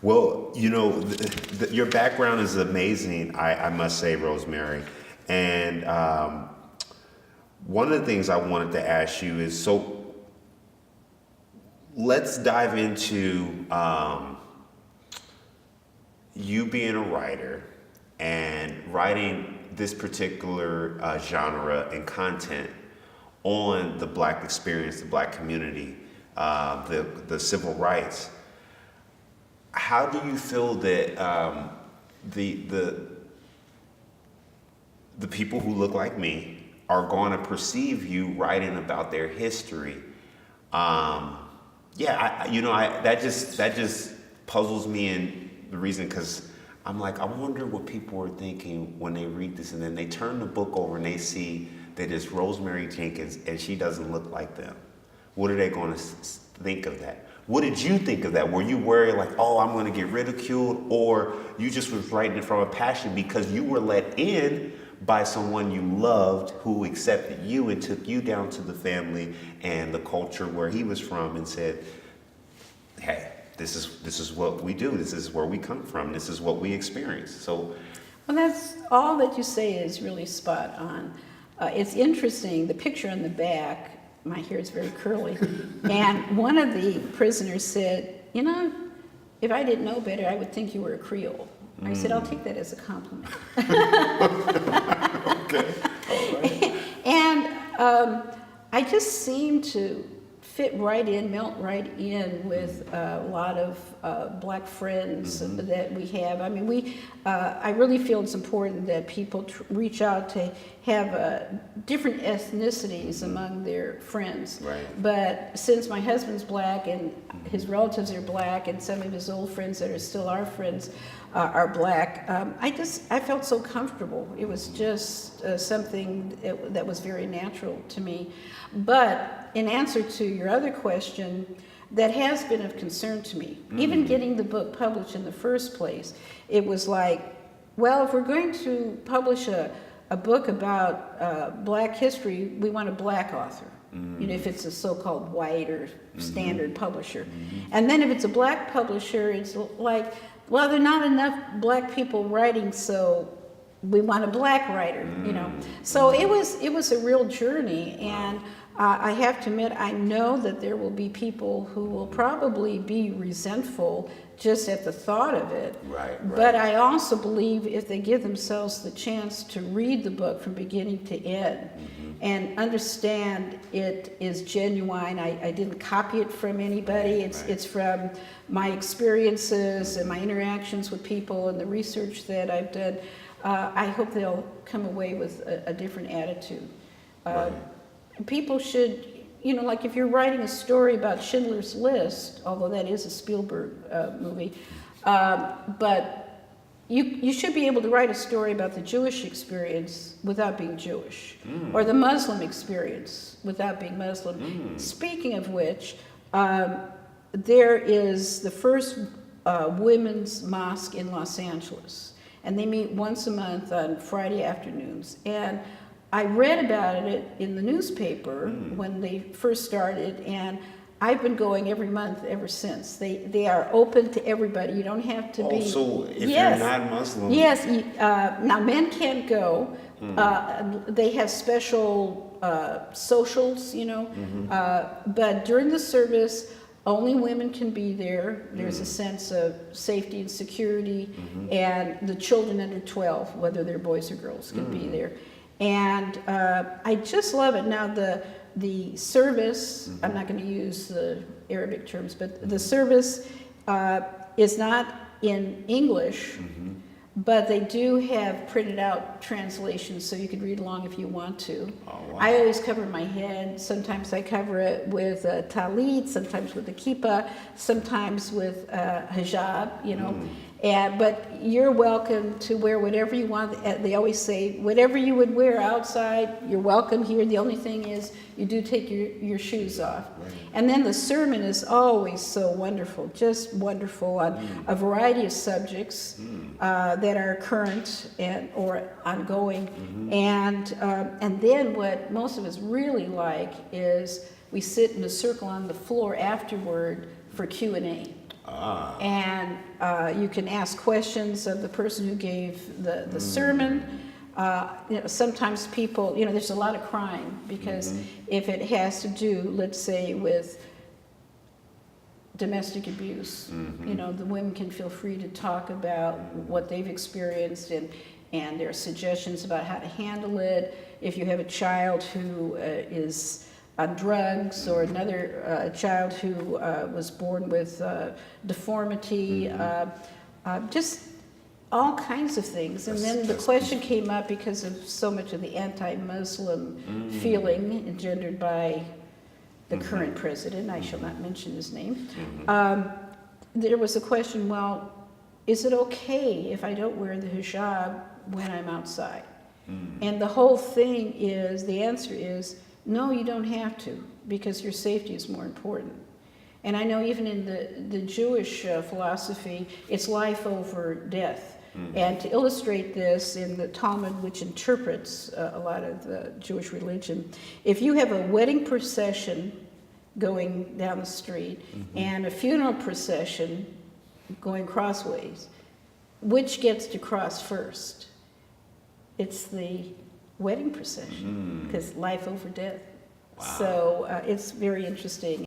Well, your background is amazing, I must say, Rosemary. And one of the things I wanted to ask you is, so let's dive into you being a writer and writing this particular genre and content on the Black experience, the Black community, the civil rights. How do you feel that the the the people who look like me are going to perceive you writing about their history? Um, yeah, that just puzzles me, and the reason because I'm like, I wonder what people are thinking when they read this, and then they turn the book over and they see that it's Rosemary Jenkins and she doesn't look like them. What are they going to think of that? What did you think of that? Were you worried like, oh, I'm going to get ridiculed, or you just was writing it from a passion because you were let in by someone you loved who accepted you and took you down to the family and the culture where he was from and said, hey, this is what we do. This is where we come from. This is what we experience. So, Well, that's all that you say is really spot on. It's interesting, the picture on the back, my hair is very curly, and one of the prisoners said, if I didn't know better, I would think you were a Creole. I said, I'll take that as a compliment. okay. All right. And I just seem to fit right in, melt right in with a lot of Black friends that we have. I mean, I really feel it's important that people reach out to have different ethnicities among their friends. Right. But since my husband's Black and his relatives are Black and some of his old friends that are still our friends are Black, I felt so comfortable. It was just something that was very natural to me. But in answer to your other question, that has been of concern to me. Even getting the book published in the first place, it was like, well, if we're going to publish a book about Black history, we want a Black author. If it's a so-called white or standard publisher. And then if it's a Black publisher, it's like, well, there are not enough Black people writing, so we want a Black writer, So it was a real journey, and I have to admit, I know that there will be people who will probably be resentful just at the thought of it. Right. But I also believe if they give themselves the chance to read the book from beginning to end and understand it is genuine, I didn't copy it from anybody. It's from my experiences and my interactions with people and the research that I've done. I hope they'll come away with a different attitude. People should, like if you're writing a story about Schindler's List, although that is a Spielberg movie, but you should be able to write a story about the Jewish experience without being Jewish, or the Muslim experience without being Muslim. Speaking of which, there is the first women's mosque in Los Angeles, and they meet once a month on Friday afternoons. And I read about it in the newspaper when they first started, and I've been going every month ever since. They are open to everybody. You don't have to be. So if Yes. you're not Muslim. Yes. Now men can't go. They have special socials, but during the service, only women can be there. There's a sense of safety and security, and the children under 12, whether they're boys or girls, can be there. And I just love it. Now the service, I'm not going to use the Arabic terms, but the service is not in English, but they do have printed out translations so you could read along if you want to. Oh, wow. I always cover my head. Sometimes I cover it with a talit, sometimes with a kippah, sometimes with hijab, But you're welcome to wear whatever you want. They always say, whatever you would wear outside, you're welcome here. The only thing is you do take your shoes off. Right. And then the sermon is always so wonderful, just wonderful on a variety of subjects that are current or ongoing. And then what most of us really like is we sit in a circle on the floor afterward for Q&A. And you can ask questions of the person who gave the sermon. Sometimes people, there's a lot of crying because if it has to do, let's say, with domestic abuse, the women can feel free to talk about what they've experienced and there are suggestions about how to handle it. If you have a child who is on drugs or another child who was born with deformity, just all kinds of things. And then the question came up because of so much of the anti-Muslim feeling engendered by the current president, I shall not mention his name. There was a question, well, is it okay if I don't wear the hijab when I'm outside? And the whole thing is, the answer is, no, you don't have to, because your safety is more important. And I know even in the Jewish philosophy, it's life over death. And to illustrate this, in the Talmud, which interprets a lot of the Jewish religion, if you have a wedding procession going down the street and a funeral procession going crossways, which gets to cross first? It's the wedding procession, because life over death. Wow. So it's very interesting.